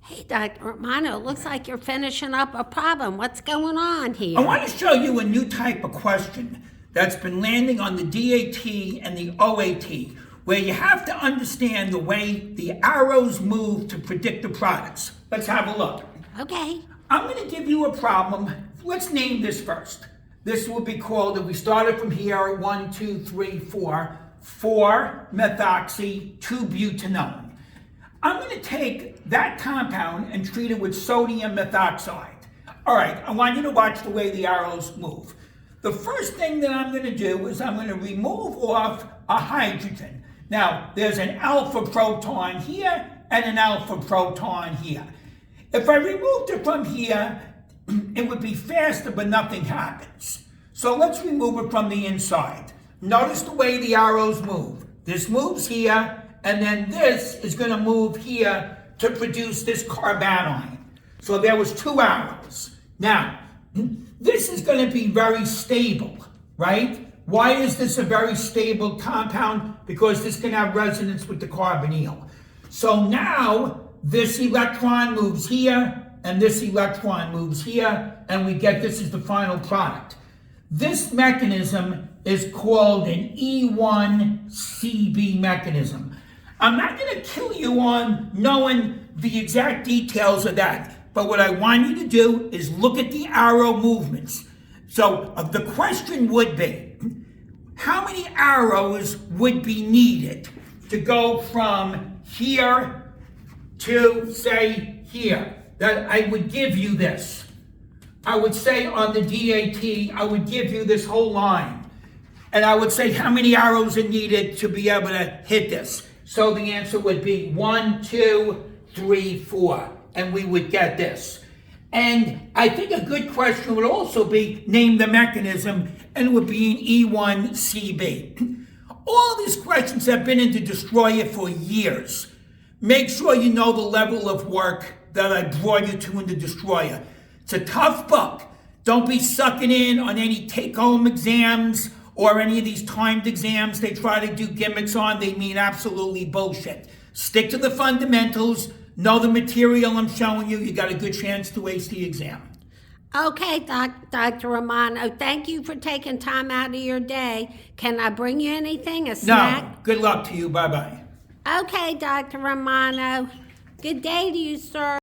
Hey, Dr. Romano, looks like you're finishing up a problem. What's going on here? I want to show you a new type of question that's been landing on the DAT and the OAT, where you have to understand the way the arrows move to predict the products. Let's have a look. Okay. I'm going to give you a problem. Let's name this first. This will be called, if we started from here, 1, 2, 3, 4, 4-methoxy 2-butanone. I'm going to take that compound and treat it with sodium methoxide. All right, I want you to watch the way the arrows move. The first thing that I'm going to do is I'm going to remove off a hydrogen. Now, there's an alpha proton here and an alpha proton here. If I removed it from here, it would be faster, but nothing happens. So let's remove it from the inside. Notice the way the arrows move. This moves here, and then this is going to move here to produce this carbanion. So there was 2 arrows. Now, this is going to be very stable, right? Why is this a very stable compound? Because this can have resonance with the carbonyl. So now, this electron moves here, and this electron moves here, and we get this is the final product. This mechanism is called an E1CB mechanism. I'm not going to kill you on knowing the exact details of that, but what I want you to do is look at the arrow movements. So the question would be, how many arrows would be needed to go from here to, say, here? That I would give you this. I would say on the DAT, I would give you this whole line. And I would say how many arrows are needed to be able to hit this. So the answer would be 1, 2, 3, 4. And we would get this. And I think a good question would also be name the mechanism, and it would be an E1CB. All these questions have been in the Destroyer for years. Make sure you know the level of work that I brought you to in the Destroyer. It's a tough book. Don't be sucking in on any take-home exams or any of these timed exams they try to do gimmicks on. They mean absolutely bullshit. Stick to the fundamentals. Know the material I'm showing you. You got a good chance to ace the exam. Okay, Dr. Romano, thank you for taking time out of your day. Can I bring you anything, a snack? No. Good luck to you. Bye-bye. Okay, Dr. Romano. Good day to you, sir.